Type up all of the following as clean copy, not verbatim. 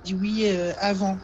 dit oui avant.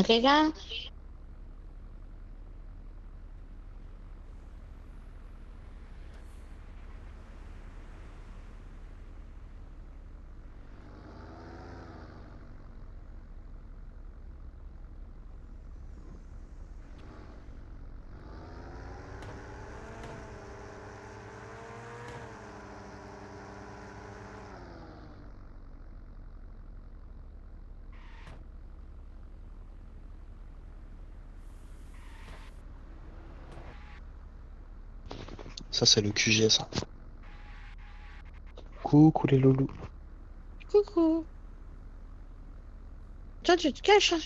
Quelqu'un? Ça, c'est le QG, ça. Coucou les loulous. Coucou. Toi, tu te caches, hein?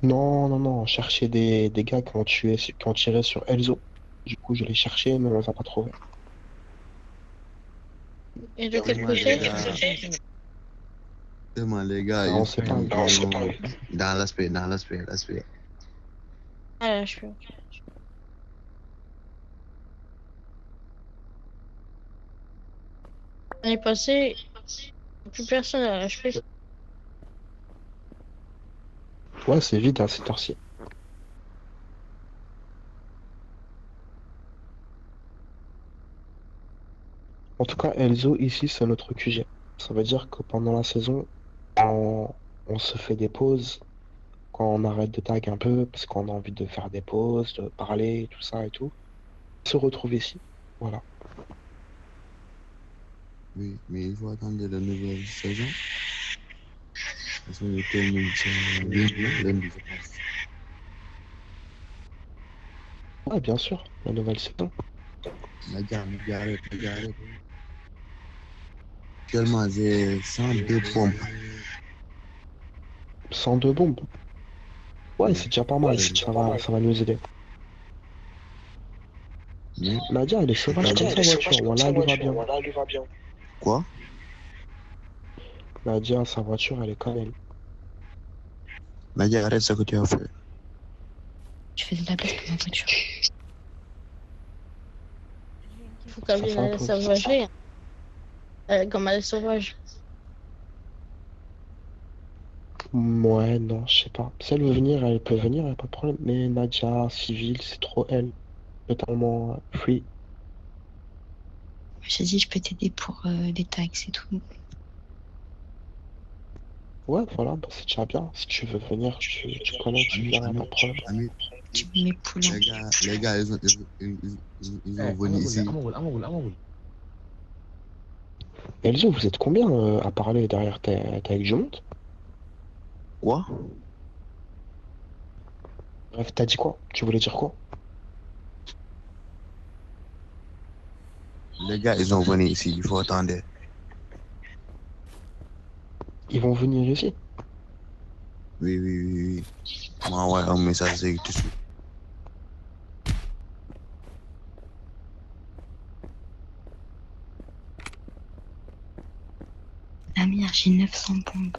Non, non, non, on cherchait des gars qui ont tiré sur Elzo. Du coup, je l'ai cherché, mais on les a pas trouvés. Et de quel Vraiment, côté? les gars, vraiment, les gars, Ah, on sait pas. ils sont dans l'aspect. Ah, je peux. On est passé, plus personne à l'HP. Ouais, c'est vide à cette heure-ci. En tout cas, Elzo, ici, c'est notre QG. Ça veut dire que pendant la saison, on se fait des pauses, quand on arrête de tag un peu, parce qu'on a envie de faire des pauses, de parler, tout ça et tout, on se retrouve ici. Voilà. Oui, mais il faut attendre la nouvelle saison. Parce que le termine lundi, je pense. Ouais, bien sûr, la nouvelle saison. Arrête. Actuellement, j'ai 102 pompes. 102 bombes. Ouais, Oui, c'est déjà pas mal. Ça va nous aider. mais Nadia, elle est sauvage comme sa voiture. Voilà, elle lui va bien. quoi? Nadia, sa voiture, elle est cannelle. Nadia, arrête ce que tu as fait. Je fais de la place pour ma voiture. Il faut Ça qu'elle vienne à la s'impose. sauvagerie. Comme elle est sauvage. Ouais, non, je sais pas. Si elle veut venir, elle peut venir, y a pas de problème. Mais Nadia, civile, c'est trop elle. Totalement free. J'ai dit, je peux t'aider pour les tags et tout. Ouais, voilà, bah, c'est déjà bien. Si tu veux venir, tu connais, tu viens, y a pas de problème. Ami, Tu mets mes poulons. les gars, ils ont venu ici. Elzo, vous êtes combien à parler derrière? T'es avec du monde? Quoi? Bref, t'as dit quoi? Tu voulais dire quoi? Les gars, ils ont venu ici, il faut attendre. Ils vont venir ici. Oui. Moi, ouais, un message tout de suite. Amir, j'ai 900 bombes.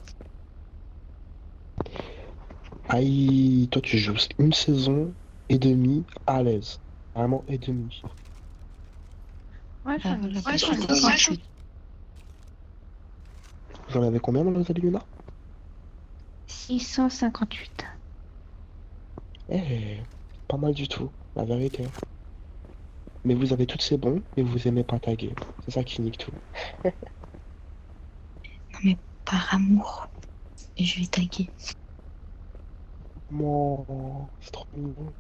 Aïe, toi tu joues une saison et demie à l'aise. Vraiment et demie. Ouais, Bah voilà, parce que t'as pas fait. Vous en avez combien dans les Luna? 658. Eh, pas mal du tout, la vérité. Mais vous avez toutes ces bons, mais vous aimez pas taguer. C'est ça qui nique tout. Non mais par amour. Et je vais taguer. Moi, c'est trop mignon.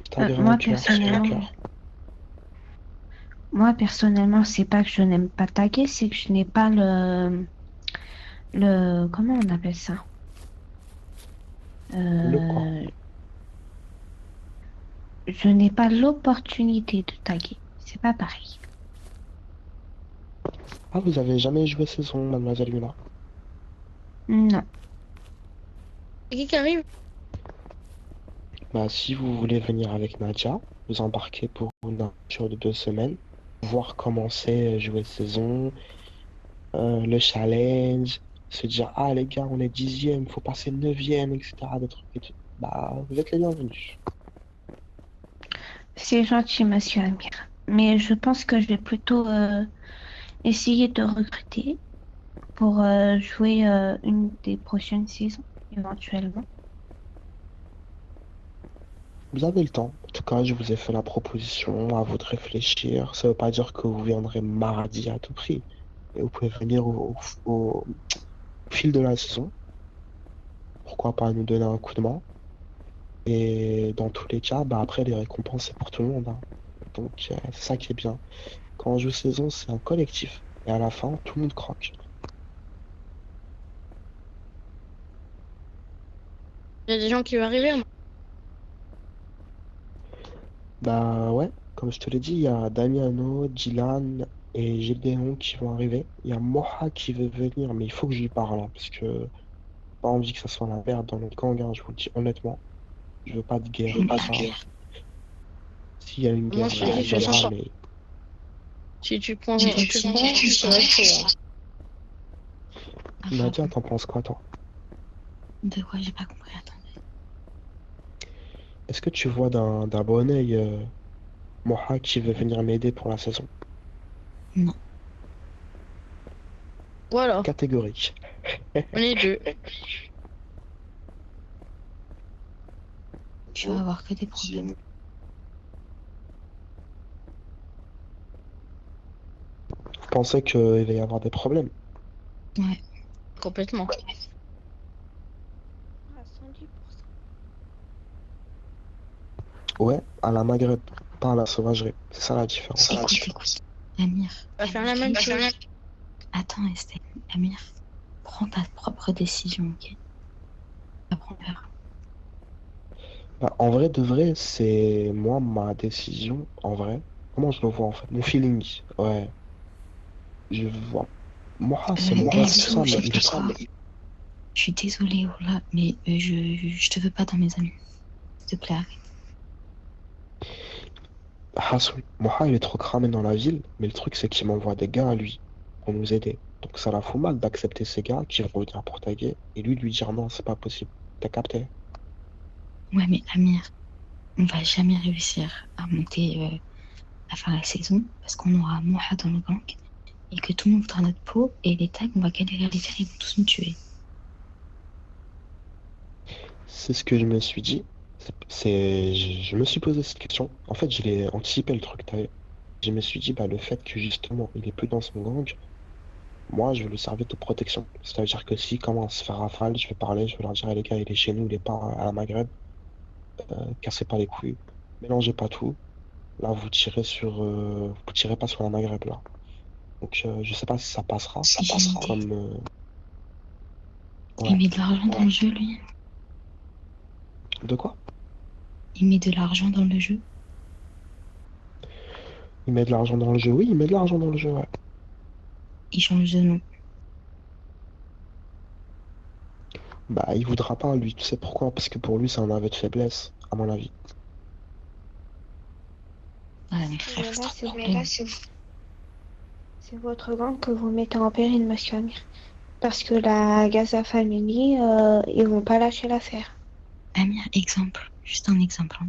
Taguer un Moi cœur sur un personnellement, cœur. c'est pas que je n'aime pas taguer, c'est que je n'ai pas comment on appelle ça? Le quoi? Je n'ai pas l'opportunité de taguer. C'est pas pareil. Ah, vous avez jamais joué saison, Mademoiselle Luna? Non. C'est qui arrive? Bah, si vous voulez venir avec Nadia, vous embarquez pour une aventure de 2 semaines, voir comment c'est jouer saison, le challenge, se dire, ah les gars, on est 10e, faut passer 9e, etc. Des trucs et tout. Bah, vous êtes les bienvenus. C'est gentil, monsieur Amir. Mais je pense que je vais plutôt essayer de recruter pour jouer une des prochaines saisons, éventuellement. Vous avez le temps. En tout cas, je vous ai fait la proposition, à vous de réfléchir. Ça veut pas dire que vous viendrez mardi à tout prix. Et vous pouvez venir au fil de la saison. Pourquoi pas nous donner un coup de main. Et dans tous les cas, bah après, les récompenses, c'est pour tout le monde, hein. Donc, c'est ça qui est bien. Quand on joue saison, c'est un collectif. Et à la fin, tout le monde croque. Il y a des gens qui vont arriver. Moi. Bah ouais, comme je te l'ai dit, il y a Damiano, Dylan et Gédéon qui vont arriver. Il y a Moha qui veut venir, mais il faut que je lui parle, hein, parce que j'ai pas envie que ça soit la merde dans notre gang, hein, je vous le dis honnêtement. Je veux pas de guerre, tout ça. S'il y a une Moi, guerre, je te bah, dis, il y je aura, sens pas. mais Si tu prends, ça va être chaud, hein. Nadia, t'en penses quoi, toi? De quoi j'ai pas compris, attendez. Est-ce que tu vois d'un bon œil Moha qui veut venir m'aider pour la saison? Non. Voilà, Catégorique. on est deux. Tu vas avoir que des problèmes. pensez qu'il va y avoir des problèmes? Ouais. Complètement. À 110%. Ouais, à la Maghreb, pas à la sauvagerie. C'est ça la différence. Écoute. Amir. On va faire la même chose. Attends, Estelle. Amir, prends ta propre décision, ok? Pas prendre peur. Bah, en vrai, de vrai, c'est moi, ma décision, en vrai. Comment je le vois, en fait? Mon feeling, ouais. Je vois. Moi, c'est mon rêve, tout ça, mais il est pas... Je suis désolée, Oula, mais je te veux pas dans mes amis. S'il te plaît, arrête. Hassoul. Moha, il est trop cramé dans la ville, mais le truc, c'est qu'il m'envoie des gars à lui pour nous aider. Donc ça la fout mal d'accepter ces gars qui vont revenir pour taguer et lui dire non, c'est pas possible. T'as capté? Ouais, mais Amir, on va jamais réussir à monter, à faire la saison parce qu'on aura Moha dans le gang et que tout le monde voudra notre peau et les tags, on va galérer à les faire, ils vont tous nous tuer. C'est ce que je me suis dit. Je me suis posé cette question. En fait, je l'ai anticipé le truc. Je me suis dit, bah, le fait que justement, il est plus dans son gang, moi, je vais lui servir de protection. C'est-à-dire que s'il commence à se faire rafale, je vais parler, je vais leur dire, eh, les gars, il est chez nous, il est pas à la Maghreb, cassez pas les couilles, mélangez pas tout. Là, vous tirez pas sur la Maghreb, là. Donc, je sais pas si ça passera. J'ai une idée. Comme, Il ouais. met de l'argent dans le jeu, lui. De quoi? Il met de l'argent dans le jeu. Il met de l'argent dans le jeu. Oui, il met de l'argent dans le jeu, ouais. Il change de nom. Bah, il voudra pas, lui. Tu sais pourquoi? Parce que pour lui, c'est un aveu de faiblesse, à mon avis. Ah, mais frère, Mais c'est là, trop c'est le vous. problème. C'est votre gang que vous mettez en péril, monsieur Amir. Parce que la Gaza Family, ils vont pas lâcher l'affaire. Amir, exemple. Juste un exemple. Hein.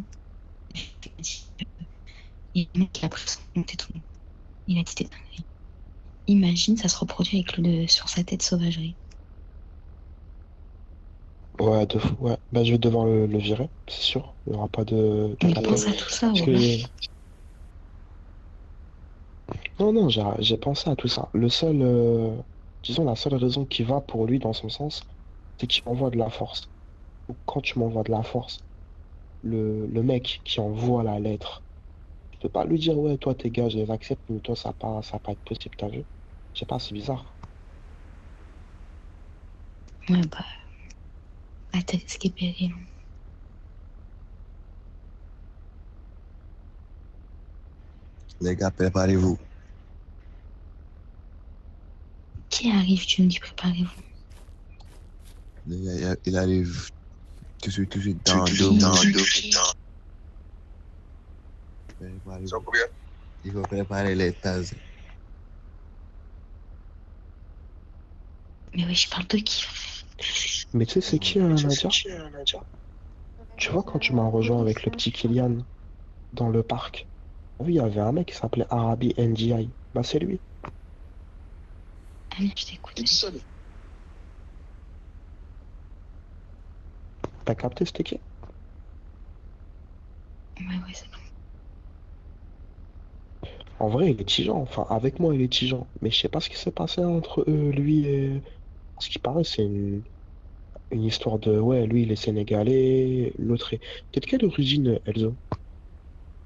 Et le mec, il a pris son compte et tout. Il a dit des dingueries. Imagine, ça se reproduit avec sur sa tête sauvagerie. Ouais, de fou, ouais. Bah, je vais devoir le virer, c'est sûr. Il y aura pas de... T'as Mais capté? pense à tout ça, Parce voilà. que... Non, non, j'ai pensé à tout ça. Disons, la seule raison qui va pour lui dans son sens, c'est qu'il m'envoie de la force. Donc, quand tu m'envoies de la force, le mec qui envoie la lettre, je peux pas lui dire, ouais, toi, tes gars, je les accepte, mais toi, ça va pas être possible, t'as vu? Je sais pas, c'est bizarre. Ouais, bah, à tes risques et périls. Les gars, préparez-vous. Qui arrive, tu me dis préparez-vous. Les gars, il arrive tout de suite dans 2 minutes. Préparez-vous. Il faut préparer les tasses. Mais oui, je parle de qui? Mais tu sais, c'est qui, Nadia? Tu vois, quand tu m'as rejoint avec le petit Kylian dans le parc, oui, il y avait un mec qui s'appelait Arabi NGI. Bah, c'est lui. Amir, je t'écoute. T'as capté, c'était qui? Ouais, c'est bon. En vrai, il est tigeant. Enfin, avec moi, il est tigeant. Mais je sais pas ce qui s'est passé entre lui et... Ce qui paraît, c'est une histoire de... Ouais, lui, il est sénégalais, l'autre est... T'es de quelle origine, Elzo?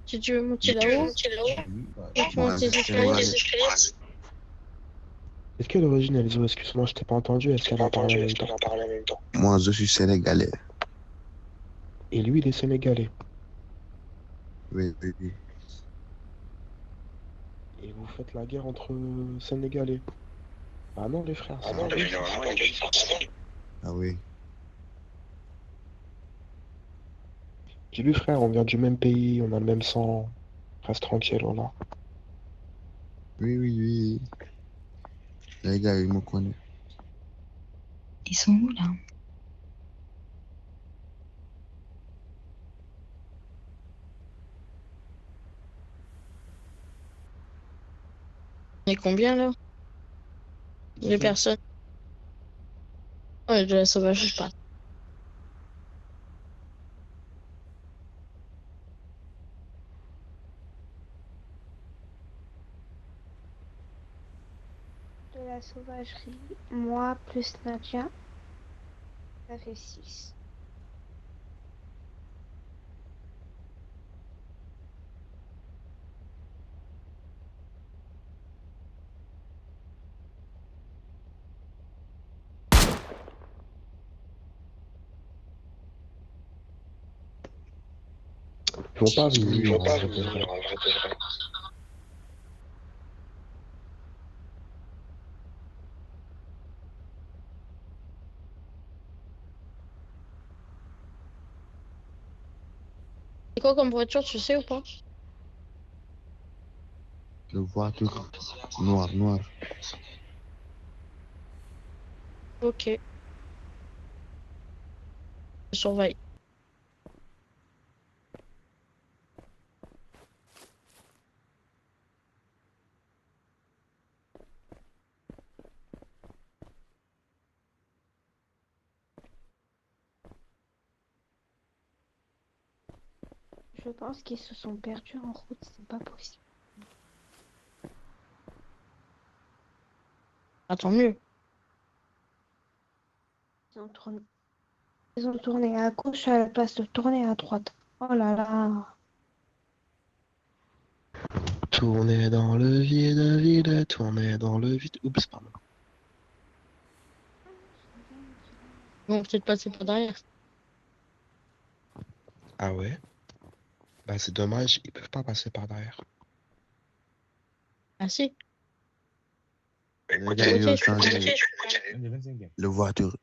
Si tu veux monter là-haut, Oui, et tu moi, montes je les suis escaliers. sénégalais. T'es de quelle origine, Elzo? Excuse-moi, je t'ai pas entendu. Estelle a parlé en même temps. Moi, je suis sénégalais. Et lui, il est sénégalais. Oui, oui, oui. Et vous faites la guerre entre Sénégalais. Ah non, les frères, c'est Ah pas bon. oui. Dis-lui, frère, on vient du même pays, on a le même sang. Reste tranquille, voilà. Oui, oui, oui. Les gars, ils me connaissent. Ils sont où, là? On est combien là? Les personnes. Ouais, de la sauvage, je parle. la sauvagerie, moi plus Nadia, ça fait 6. Ils vont pas venir, en vrai de vrai. C'est quoi comme voiture, tu sais ou pas? Le voiture noire. Ok, je surveille. Je pense qu'ils se sont perdus en route, c'est pas possible. Ah, tant mieux. Ils ont tourné, ils ont tourné à gauche à la place de tourner à droite. Oh là là. Tourner dans le vide, tourner dans le vide. Oups, pardon. Bon, peut-être passer par derrière. Ah ouais? Bah c'est dommage, ils peuvent pas passer par derrière. Ah si. Les gars, ils ont Ok, je peux changé monter. le voiture.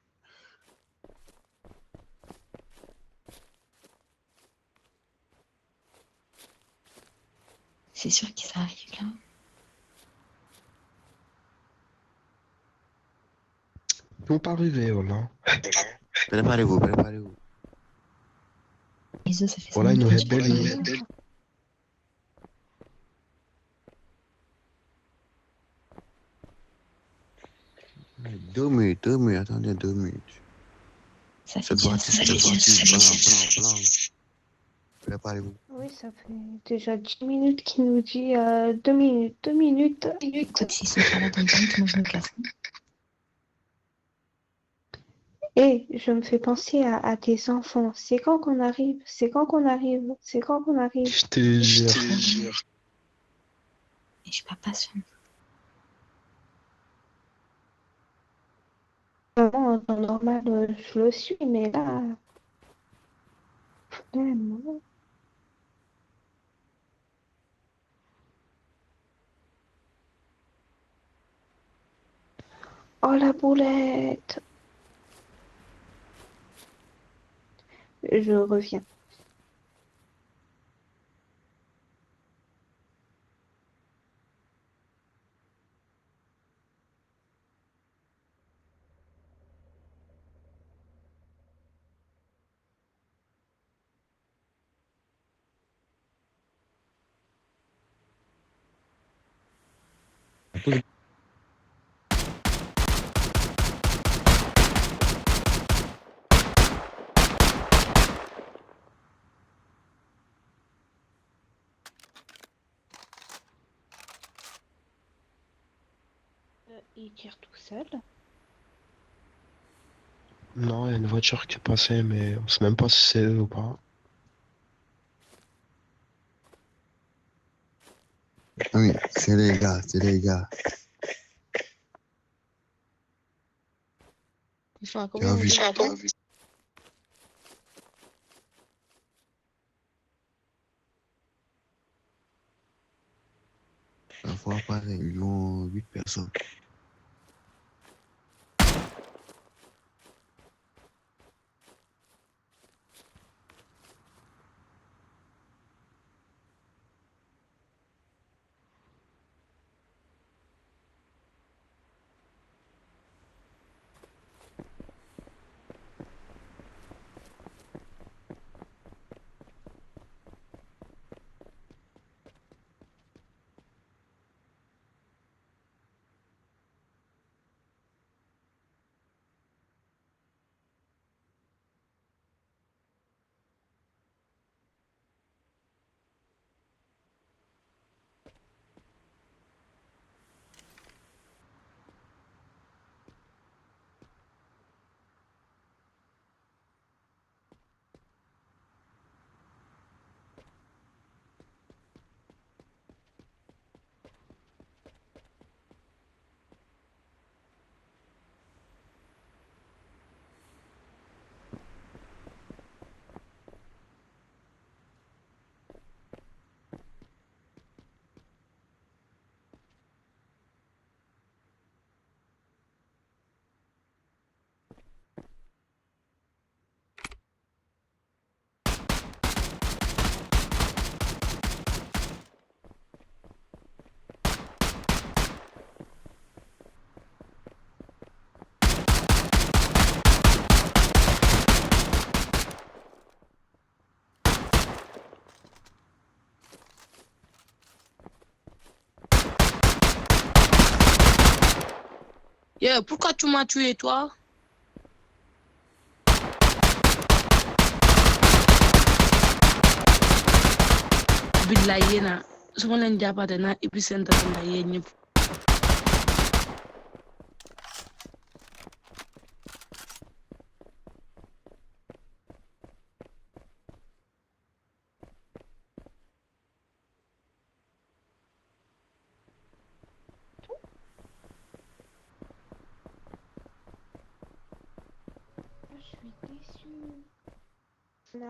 C'est sûr qu'ils arrivent là. Ils vont pas arriver, voilà. Préparez-vous. Les œufs, ça fait 5 Voilà, ils nous minutes que rebellent. je fais. Deux minutes, attendez 2 minutes. Ça fait Cette déjà voiture, 5 blanc. Préparez-vous. Oui, ça fait déjà 10 minutes qu'il nous dit 2 minutes, 2 minutes. Écoute, s'ils sont pas là dans 2 minutes, moi je me casse. Et je me fais penser à tes enfants. C'est quand qu'on arrive? C'est quand qu'on arrive? C'est quand qu'on arrive? Je te jure. Et je suis pas patiente. Vraiment, en temps normal, je le suis, mais là, flemme. Oh la boulette! Je reviens. Il tire tout seul. Non, il y a une voiture qui est passée, mais on sait même pas si c'est eux ou pas. Ah oui, c'est les gars. Ils sont à Tu as combien? vu? La fois pareil, ils ont 8 personnes. Yeah, pourquoi tu m'as tué, toi? Billaay yéena su ma leen jàppaate naa ibbi seen dara ndax yéen ñëpp.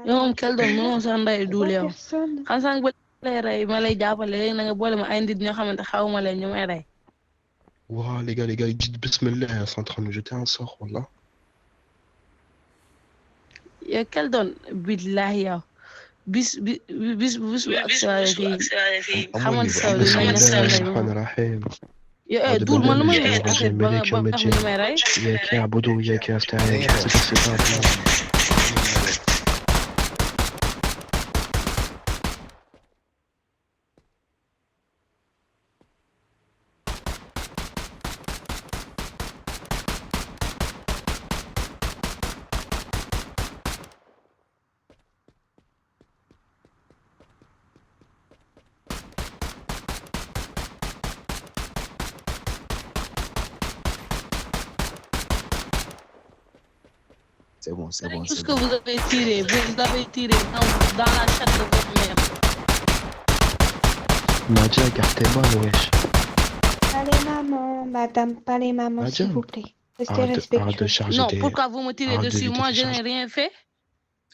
yow moom kel doon mënoo sax nday duul yow xam sax ba lay rey ma lay jàppale léegi na nga boole ma ay nit ñoo xamante xawma leen ñu may rey. Ouah, les gars, ils disent Bismillah, c'est en train de me jeter un sort, voilà. yow kel doon billahi yow bis bu accéléré fii xamal saw li nañ yow duul man lu may def affaire ba nga xam ne may rey. إياك يعبد وإياك يستعين اهدنا الصراط C'est bon, c'est bon. Tout ce que vous avez tiré dans la chatte de votre mère. Nadia, écartez-moi, wesh. Pas les mamans, madame, pas les mamans, Nadia, s'il vous plaît. Restez arrête de respectueux. charger Non, des... pourquoi vous me tirez arrête de dessus? vider Moi, tes je n'ai charges. rien fait.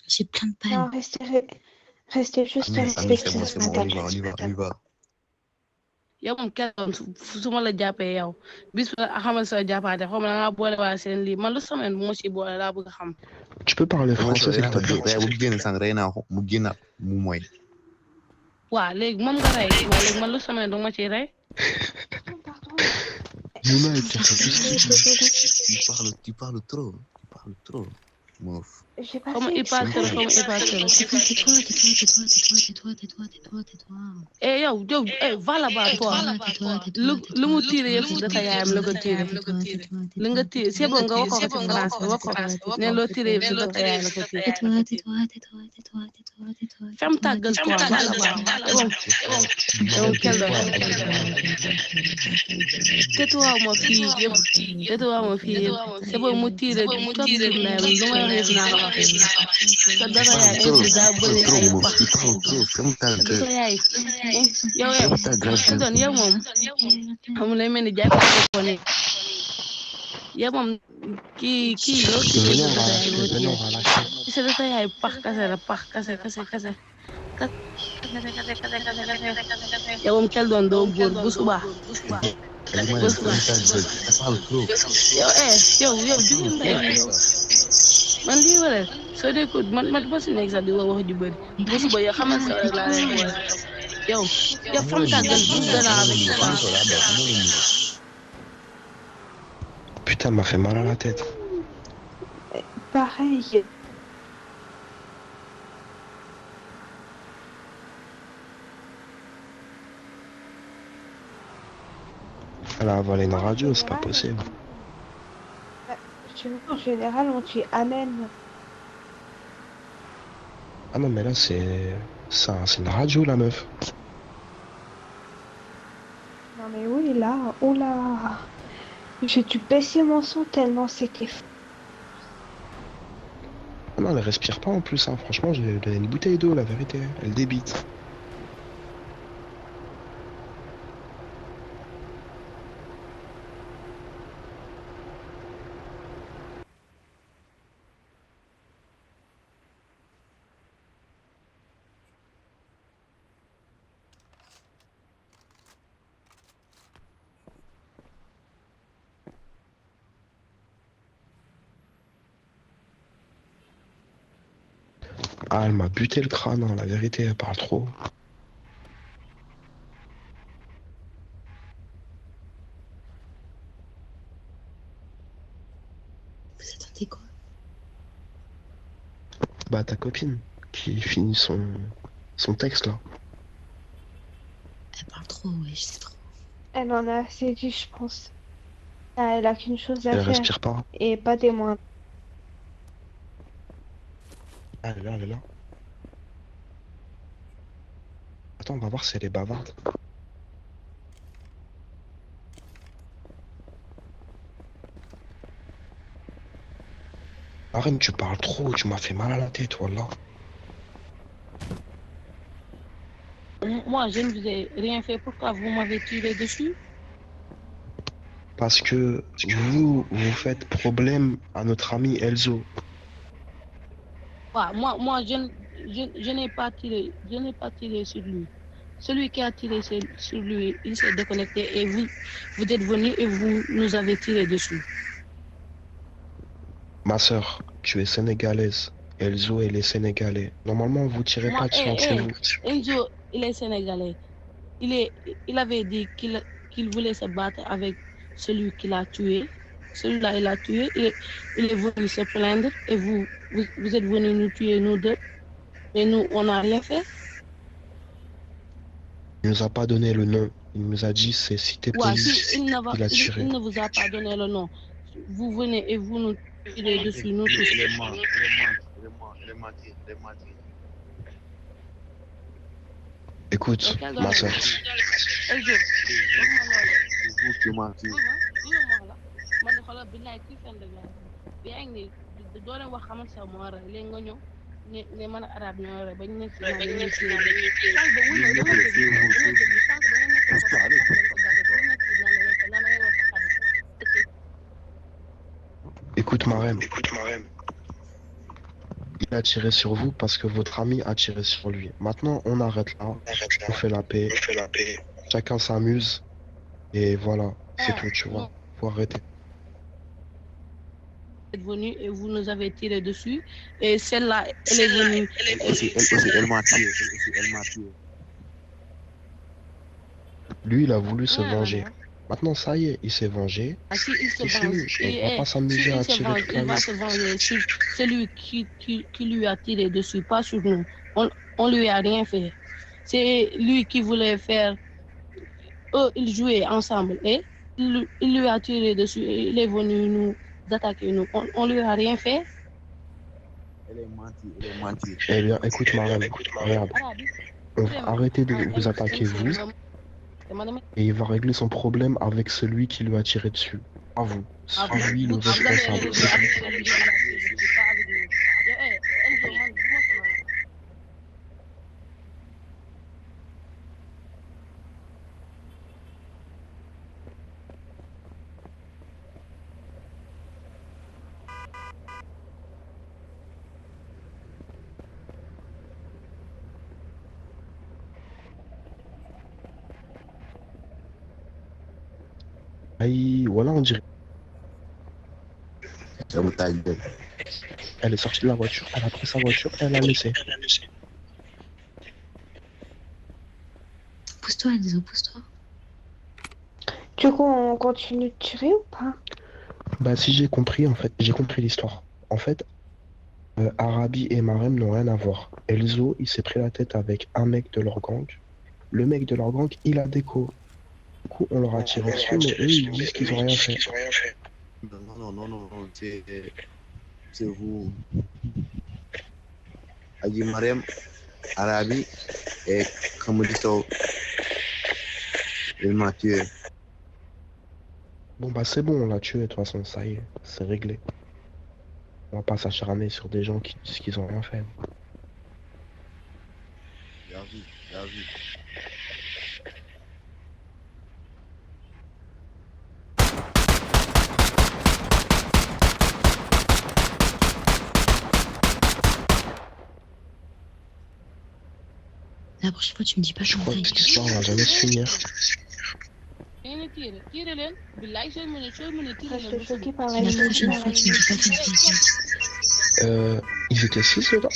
J'ai plein de Non, balles. restez juste Amir, c'est respectueux, bon, c'est bon, on madame. y va, on y va, on y va. yow moom kenn doon su ma la jàppee yow bis ba xamal sa jàppaate xaw ma da ngaa boole waa seen lii man lu semaine bu ma ci boole laa bëgg a xam. Tu peux parler français, s'il te plaît? bu génn sànq rey naa ko mu génnaat mu mooy. waaw léegi moom nga rey waaye léegi man lu semaine du ma ciy rey. Pardon. Yuna, Tu parles trop. Moof. J'ai xaw ma passé. hypateur xaw ma hypateur. Tais-toi. eh yow va là-bas toi lu mu tiré yëpp si data yaayam la ko tiré li nga tiré c'est bon nga wax ko ci français wax ko ne loo tiré yëpp si data yaayam la ko tiré. Ferme ta gueule toi va là-bas c'est bon quel doon tais-toi ma fille yëpp c'est bon mu tiré topp ci ndeyam lu may wax yëpp naa ko wax sa data yaay aussi daa bëri ay pax data yaay yow doon yow moom xam lay mel ni jaay ko ne yow moom kii loo ci Venez, on va lâcher. sa data yaay pax kase la pax kase yow moom kel doon doo góor bu subaa yow jugul ndey yow man lii wala soo dee ko man ba si nekk sax di wax ju bëri bu suba yow xamal sa rek laa leen boole yow fam tàggal bu dara avec toi. Putain, m'a fait mal à la tête. Pareil. Elle a avalé une radio, c'est pas possible. En général, on tue Amen. Ah non, mais là, c'est une radio, la meuf. Non mais oui, là, oh là. J'ai dû baisser mon son tellement c'était fou. Ah non, elle respire pas en plus, hein. Franchement, j'ai donné une bouteille d'eau, la vérité. Elle débite. Ah, elle m'a buté le crâne, hein. La vérité, elle parle trop. Vous attendez quoi? Bah, ta copine, qui finit son texte, là. Elle parle trop, ouais, je sais trop. Elle en a assez dit, je pense. Elle a qu'une chose à Elle faire respire pas. et pas des moindres. Ah, elle est là, elle est là. Attends, on va voir si elle est bavarde. Marem, tu parles trop, tu m'as fait mal à la tête, voilà. Moi, je ne vous ai rien fait. Pourquoi vous m'avez tiré dessus? Parce que vous faites problème à notre ami Elzo. Moi, je n'ai pas tiré. Je n'ai pas tiré sur lui. Celui qui a tiré sur lui, il s'est déconnecté et vous êtes venu et vous nous avez tiré dessus. Ma sœur, tu es sénégalaise. Elzo, elle est sénégalais. Normalement, vous tirez pas dessus entre vous. Enzo, il est sénégalais. Il avait dit qu'il voulait se battre avec celui qui l'a tué. Celui-là, il l'a tué. Il est venu se plaindre et vous êtes venus nous tuer, nous deux. Mais nous, on n'a rien fait. Il nous a pas donné le nom. Il nous a dit c'est cité police. Il Il a tiré. ne vous a pas donné le nom. Vous venez et vous nous tirez dessus, nous tous. Il est mort. Écoute, ma sœur. Elzo, Vous qui mentez. man de xoolal billaay kuy fen rek laa bi yaa ngi ne doo leen wax xamal sa moo rey léegi nga ñëw ne man a arab ñoo rey bañ nekk si naan dañuy téye sànq ba wuy dama déglu sànq ba nga nekk ko wax sa xarit. Écoute, Marem. Il a tiré sur vous parce que votre ami a tiré sur lui. Maintenant, on arrête là. On fait la paix. Chacun s'amuse. Et voilà, c'est tout, tu vois. Faut arrêter. Vous êtes venu et vous nous avez tiré dessus. Et celle-là, elle est venue. Elle m'a tué. Lui, il a voulu se venger. Maintenant, ça y est, il s'est vengé. Si il se C'est venge, fini. On va pas s'amuser à tirer toute la il va nuit. se venger sur celui qui lui a tiré dessus, pas sur nous. On lui a rien fait. C'est lui qui voulait faire. Eux, ils jouaient ensemble et il lui a tiré dessus et il est venu nous attaquer. Nous. On lui a rien fait. Elle est mentie. Eh bien, écoute, Marem, regarde. On va arrêter de vous attaquer, vous. Et il va régler son problème avec celui qui lui a tiré dessus. À vous. C'est lui le responsable. Aïe, voilà, on dirait. Ça vous taille. Elle est sortie de la voiture, elle a pris sa voiture et elle l'a laissée. Pousse-toi, Elzo, pousse-toi. Du coup, on continue de tirer ou pas? Bah, si j'ai compris, en fait, j'ai compris l'histoire. En fait, Arabi et Marem n'ont rien à voir. Elzo, il s'est pris la tête avec un mec de leur gang. Le mec de leur gang, il a déco. Du coup, on leur a tiré dessus, mais eux, ils disent qu'ils ont rien fait. Non, c'est vous. Adi Mariam, Arabi, et comme dit ça, il m'a tué. Bon, bah, c'est bon, on l'a tué, de toute façon, ça y est, c'est réglé. On va pas s'acharner sur des gens qui disent qu'ils ont rien fait. Bien vu. La prochaine fois, tu me dis pas Je comment crois ça que cette histoire va jamais se finir. Reste choquée par La prochaine fois, tu me dis pas comment ça. Ils étaient 6 dedans.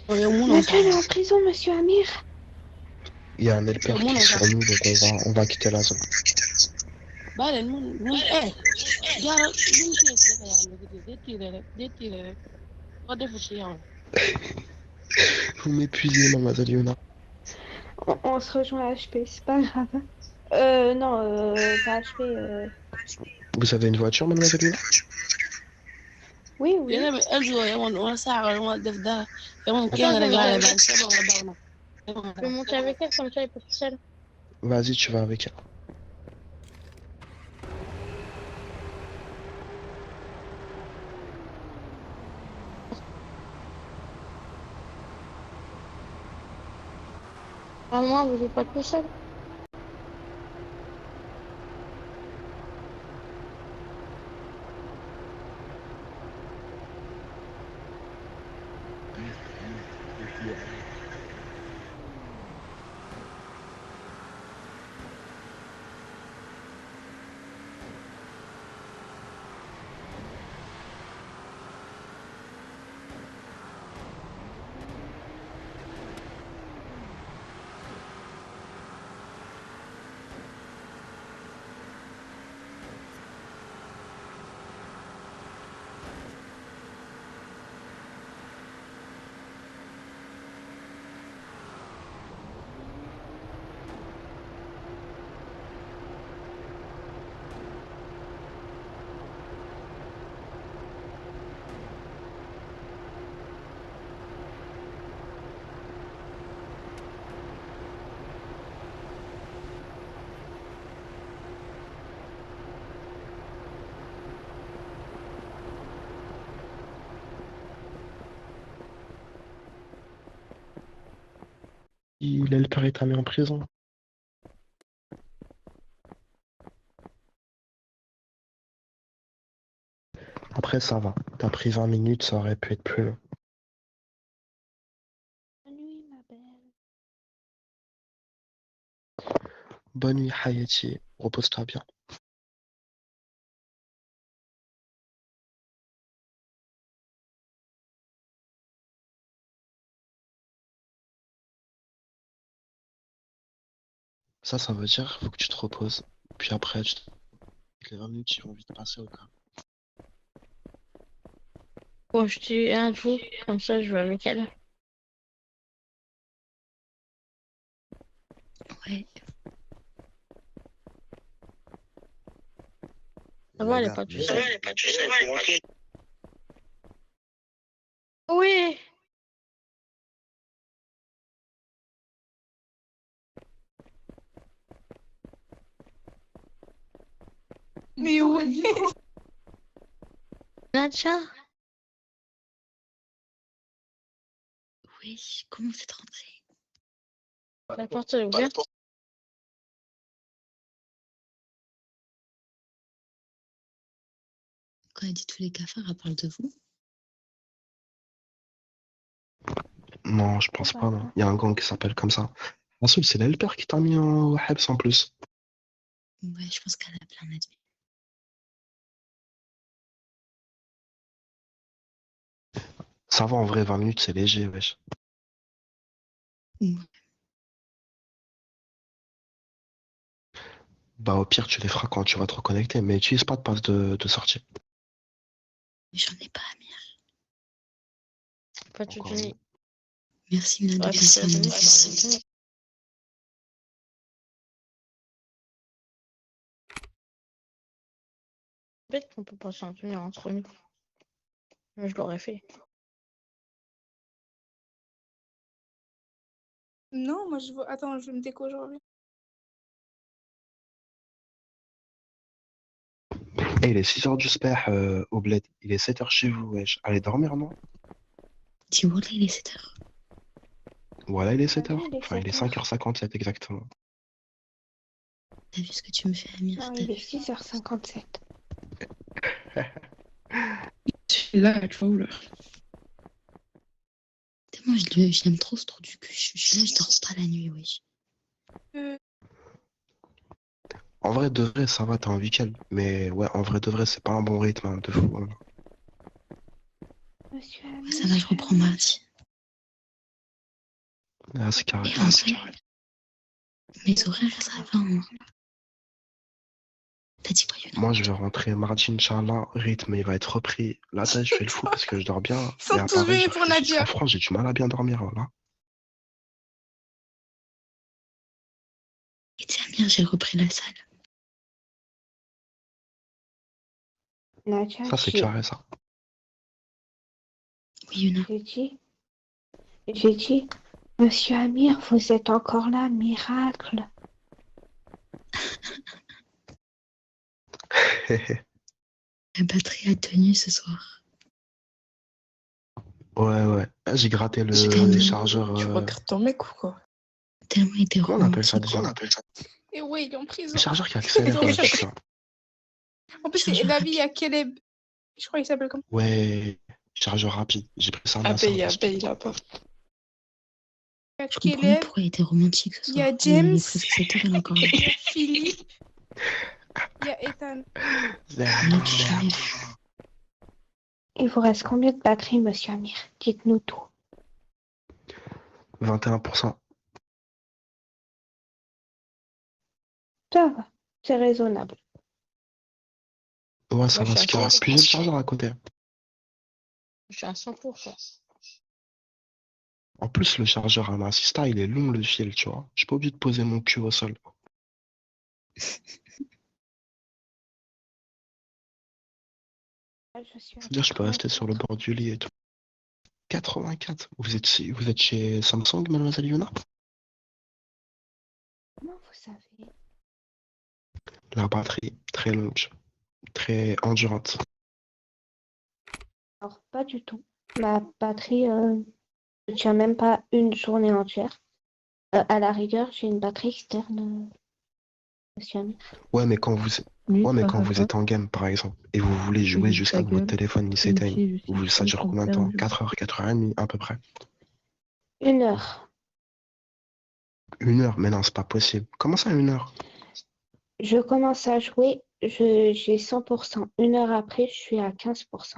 Maintenant, il est en prison, monsieur Amir. Il y a un LPR qui est sur nous, donc on va quitter la zone. bàyyi leen mun jaaral lu mu téye si dafa yàlla day tiire rek soo defut si yow. Vous m'épuisez, mademoiselle Yuna. On se rejoint à HP, c'est pas grave. Non, pas HP. Vous avez une voiture, mademoiselle Yuna? Oui, oui. yéen a un jour yow ma saagal ma def dara yow moom kenn Attends, rek je laa lay vais- bàyyi c'est bon nga daw na. Je vais monter avec elle, comme ça, elle est pas toute seule. Vas-y, tu vas avec elle. Moi, vous n'êtes pas tout seul. L'LPR est mis en prison. Après, ça va. T'as pris 20 minutes, ça aurait pu être plus long. Bonne nuit, ma belle. Bonne nuit, Hayati. Repose-toi bien. Ça veut dire faut que tu te reposes. Puis après, les 20 minutes ils vont vite passer au cas. Bon, je dis un jour, comme ça, je vais avec elle. Ouais. Ça va, elle est pas toute seule. Oui. Mais oui. Nadja? Oui, comment c'est rentré? La porte est ouverte. Quand elle dit tous les cafards, elle parle de vous? Non, je pense pas, non. Il y a un gang qui s'appelle comme ça. Ensuite, c'est l'LPR qui t'a mis au Habs en plus. Ouais, je pense qu'elle a plein d'admis. Ça va en vrai, 20 minutes, c'est léger, wesh. Ouais. Bah, au pire, tu les feras quand tu vas te reconnecter, mais utilise pas de passe de sortie. Mais j'en ai pas, Amir. Pas toute Encore une une. nuit. Merci, Mila, de Ouais, penser à toute mon une enfance. nuit. Bête qu'on peut pas s'en tenir entre nous. Mais je l'aurais fait. Non, moi je veux. Attends, je vais me déco aujourd'hui. Eh, il est 6h du spare au bled. Il est 7h chez vous, wesh. Allez dormir, non? Dis, voilà, il est 7h. Voilà, il est 7h. Oui, il est Enfin, il est 7h. 5h57 exactement. T'as vu ce que tu me fais, Amir? Non, T'as il est vu? 6h57. Là, tu vois où l'heure? Moi, je l'aime trop, ce trou du cul. Je suis là, je dors pas la nuit, wesh. En vrai, de vrai, ça va, t'es en week-end. Mais ouais, en vrai, de vrai, c'est pas un bon rythme, hein, de fou. Hein. Monsieur Ouais, Amir, ça va, je reprends mardi. Ah, c'est carré. Et en vrai, Mes horaires, ça va. Hein. T'as dit quoi, Yuna? Moi, je vais rentrer mardi, Inch'Allah. Rythme, il va être repris. Là, je fais le fou parce que je dors bien. Ils sont Mais à tous Paris, venus je pour réfléchis. Nadia. En France, j'ai du mal à bien dormir. Là. Et tiens, Amir, j'ai repris la salle. Nadia, Ça, c'est carré, ça. Oui, Yuna. j'ai dit, Monsieur Amir, vous êtes encore là, miracle. La batterie a tenu ce soir. Ouais. Ah, j'ai gratté le Tellement. chargeur. Tu regardes ton mec ou quoi? Tellement été Comment on appelle ça romantique. déjà? Et ouais, il est en prison. Le chargeur qui accélère tout ça. En plus, c'est Chargeur la vie à Caleb. Je crois qu'il s'appelle comme Ouais, chargeur rapide. J'ai pris ça en à masse. payer là-bas. Il y a Je comprends Caleb, pourquoi il était romantique ce il soir. y a James, Il est presque 7 heures, elle est encore là. il y a Philippe, il y a Ethan. On a du jamais vu. Il vous reste combien de batterie, Monsieur Amir? Dites-nous tout. 21%. Ça va, c'est raisonnable. Ouais, ça Moi, va, je c'est suis à carré. Puis j'ai le chargeur à côté. Je suis à 100%. En plus, le chargeur à ma Sista, il est long le fil, tu vois. Je suis pas obligé de poser mon cul au sol. C'est-à-dire, je peux rester sur le bord du lit et tout. 84. Vous êtes chez Samsung, mademoiselle Yuna? Comment vous savez? La batterie, très longue, très endurante. Alors, pas du tout. Ma batterie ne tient même pas une journée entière. À la rigueur, j'ai une batterie externe, Monsieur Amir. Ouais, mais quand vous êtes en game, par exemple, et vous voulez jouer jusqu'à que votre téléphone il s'éteigne, ça dure combien de temps? 4 heures, 4 heures et demie, à peu près. 1 heure. 1 heure? Mais non, c'est pas possible. Comment ça, 1 heure? Je commence à jouer, j'ai 100%. 1 heure après, je suis à 15%.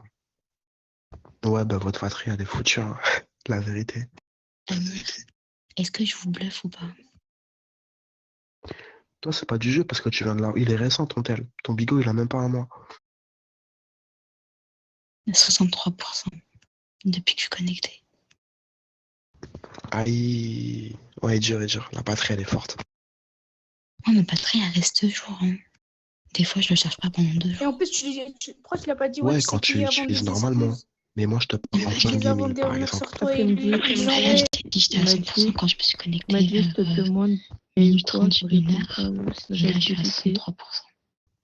Ouais, bah votre batterie, elle est foutue, hein. La vérité. Amir, est-ce que je vous bluffe ou pas? Toi, c'est pas du jeu parce que tu viens de là. Il est récent, ton tel. Ton bigot, il a même pas un mois. 63% depuis que je suis connectée. Aïe. Ouais, dur. La batterie, elle est forte. Moi, ma batterie, elle reste 2 jours. Hein. Des fois, je le charge pas pendant 2 Et jours. en plus, pourquoi tu l'as pas dit? Ouais, tu sais quand tu qu'il y a avant l'utilises des normalement. excuses. Mais moi, je te parle en Ils game avant gaming, des par revenir exemple. sur toi et Après-midi, lui. il Disant, m'a ouais, J'étais il à m'a 100% dit- quand je me suis Il connectée m'a dit, je te vers demande, minuit toi, 30, tu 1 réponds heure. pas, si Et là, je suis à l'activité. 63%.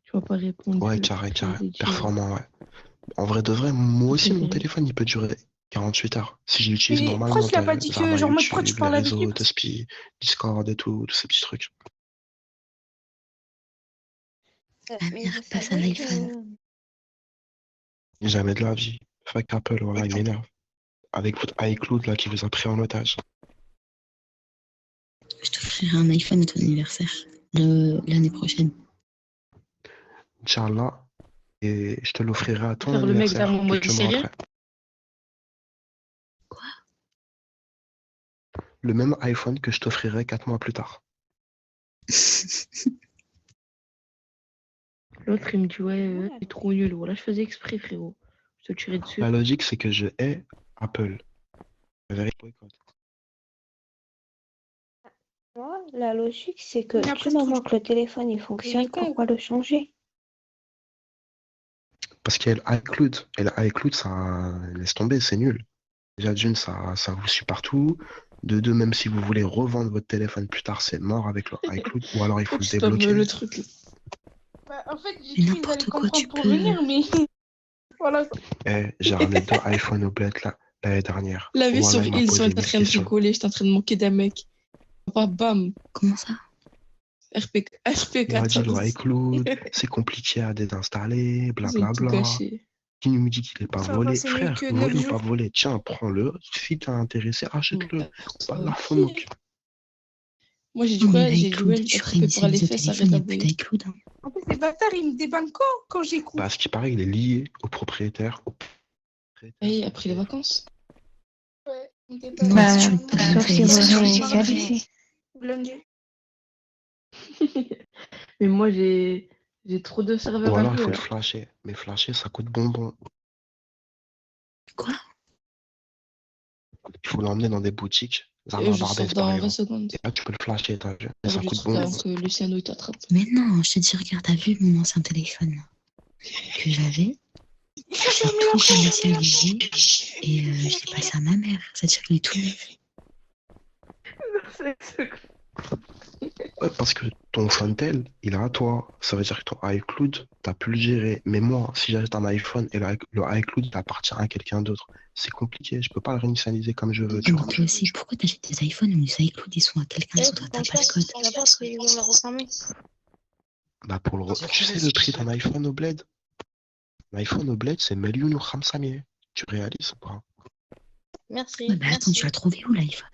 Tu vas pas répondre. Ouais, je carré. l'ai dit, Performant, ouais. En vrai de vrai, moi aussi, mon préféré. téléphone, il peut durer 48 heures. Si je l'utilise mais pourquoi normalement, tu l'as pas dit que, genre, moi, pourquoi tu YouTube, les parles avec lui? réseaux, Tespi, Discord et tout, tous ces petits trucs. Amir, passe un iPhone. Jamais de la vie. Fuck Apple, voilà, il m'énerve. Avec votre iCloud, là, qui vous a pris en otage. Je t'offrirai un iPhone à ton anniversaire l'année prochaine. Inch'Allah. Et je te l'offrirai à ton Faire le mec anniversaire, dans mon mode quelques mois sérieux. après. Le même iPhone que je t'offrirai 4 mois plus tard. L'autre, il me dit, ouais, t'es trop nul. Voilà, je faisais exprès, frérot. Je te tirais dessus. La logique, c'est que je hais Apple. La vérité, boycott. Moi, la logique, c'est que Mais après, du moment que le téléphone il fonctionne, con. pourquoi le changer? Parce qu'il y a l'iCloud. Et l'iCloud, ça laisse tomber, c'est nul. Déjà, d'une, ça vous suit partout. De deux, même si vous voulez revendre votre téléphone plus tard, c'est mort avec le iCloud. Ou alors, il faut le Tu tapes débloquer. le truc. Bah, en fait, j'ai Mais cru qu'ils n'importe allaient quoi, comprendre tu pour peux. venir, mais voilà. J'ai ramené 2 iPhones au bled l'année dernière. La vie Voilà, sur il m'a ils posé sont en 1000 train de questions. rigoler, j'étais en train de manquer d'un mec. Papa, bam, Comment ça? Il m'a dit le 14. iCloud, c'est compliqué à désinstaller, Ils ont tout blablabla. gâché. Qui nous dit qu'il n'est pas Ça volé? va, c'est mieux Frère, que 9 volé ou pas jours. volé, tiens, prends-le. Si t'es intéressé, achète-le. Ça Pas de va. la FOMOC. Moi, j'ai dit Non, quoi? mais J'ai dit ouais, l'iCloud, tu être coupé par les réinitialises le fesses, téléphone, arrête il n'y a plus d'abonner. d'iCloud. Hein. En plus, les bâtards, ils me débannent quand j'écoute. Bah, ce qui paraît, il est lié au propriétaire. Et après les vacances. Ouais, ils me Non, débannent. si tu veux pas Sauf si réinitialiser, vous ça, réinitialisez. Lundi. Mais moi, j'ai trop de Ou serveurs à alors il faut jouer. le flasher. Mais flasher, ça coûte bonbon. Quoi? Il faut l'emmener dans des boutiques. Je Zama sors Barbès, par dans 20 exemple. secondes. Et là, tu peux le flasher, t'as vu. Et ça J'arrive coûte juste avant bonbon. que Luciano il t'attrape. Mais non, je te dis, regarde, t'as vu mon ancien téléphone que j'avais? J'ai tout commercialisé et je l'ai passé à ma mère. C'est-à-dire qu'il est tout neuf. Ouais, parce que ton Fantel, il est à toi. Ça veut dire que ton iCloud, t'as pu le gérer. Mais moi, si j'achète un iPhone et le iCloud il appartient à quelqu'un d'autre, c'est compliqué. Je peux pas le réinitialiser comme je veux, tu Mais vois. toi aussi, pourquoi t'achètes des iPhones où les iCloud ils sont à quelqu'un d'autre? T'as pas le code. Ils vont la refermer. Bah pour tu sais le prix d'un iPhone au bled? L'iPhone au bled, c'est Melioun ou Khamsamie. Tu réalises ou pas? Merci. Ouais, bah attends, tu l'as trouvé où l'iPhone?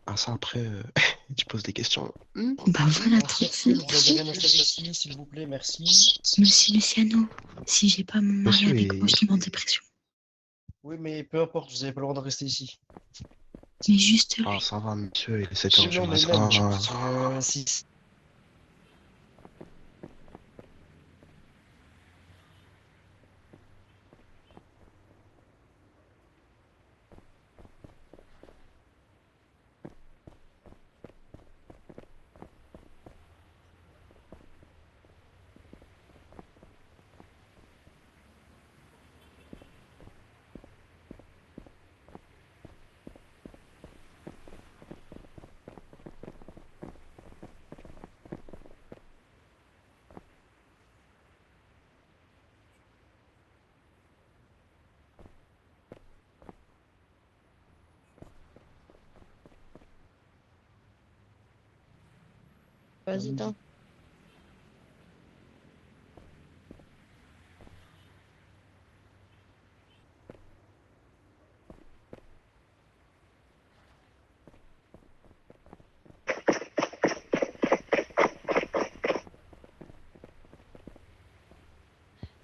Ah ça après, tu poses des questions. Bah voilà, Chef, tranquille. vous avez rien installé ici, s'il vous plaît, merci. Monsieur Luciano, si j'ai pas mon mari Monsieur avec moi, est- je tombe en dépression. Oui, mais peu importe, vous avez pas le droit de rester ici. Mais juste Ah lui. ça va monsieur, il est 7h du Non, mais matin. même, si. Vas-y, t'en.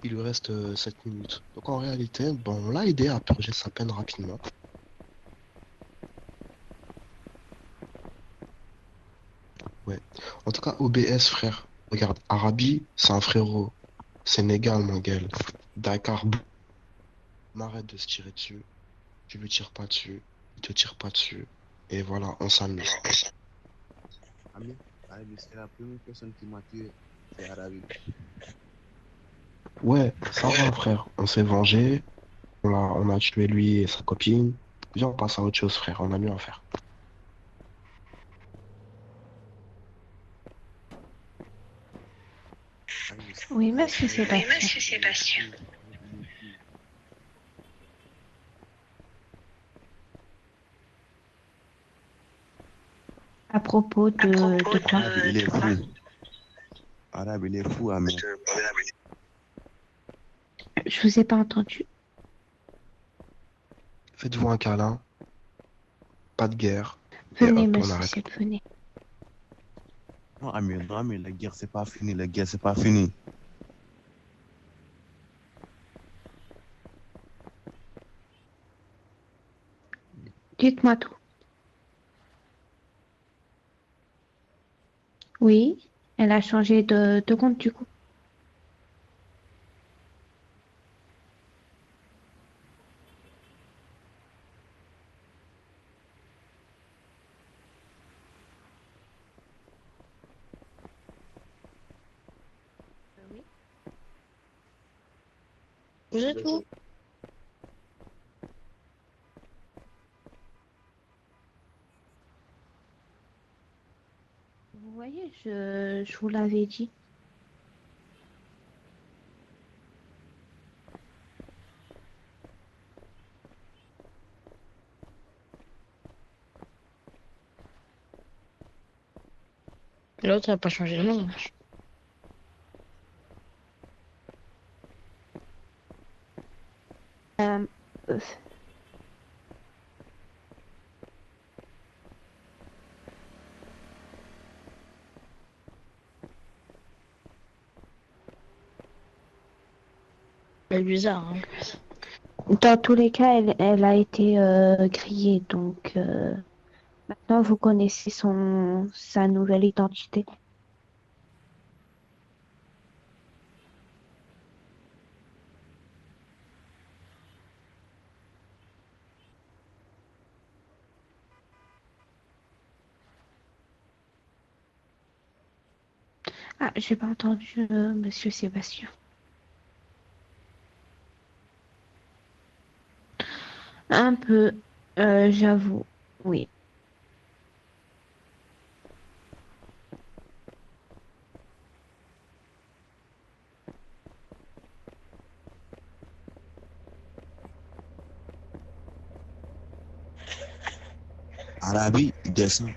Il lui reste 7 minutes. Donc en réalité, bon, on l'a aidé à purger sa peine rapidement. Ouais. En tout cas, OBS, frère. Regarde, Arabi, c'est un frérot. Sénégal, mon gars. Dakar, on arrête de se tirer dessus. Tu lui tires pas dessus. Il te tire pas dessus. Et voilà, on s'amuse. Amir, Arabi, c'est la première personne qui m'a tué. C'est Arabi. Ouais, ça va, frère. On s'est vengé. On a tué lui et sa copine. Viens, on passe à autre chose, frère. On a mieux à faire. Arabi, Oui, monsieur Sébastien. À propos de quoi? Arabi, il est fou. Arabi, il est fou, Amir. Je vous ai pas entendu. Faites-vous un câlin. Pas de guerre. Et Venez, hop, on monsieur arrête. Seb, venez. Non, Amir, la guerre, c'est pas fini. La guerre, c'est pas fini. Dites-moi tout. Oui, elle a changé de compte du coup. Vous êtes où? Vous voyez, je vous l'avais dit. L'autre, ça n'a pas changé le nom. Euh, C'est bizarre, hein. Dans tous les cas, elle a été grillée, donc Maintenant, vous connaissez sa nouvelle identité. Ah, j'ai pas entendu, Monsieur Sébastien. Un peu, j'avoue, oui. Arabi, descend.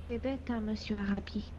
C'est bête, hein, Monsieur Arabi.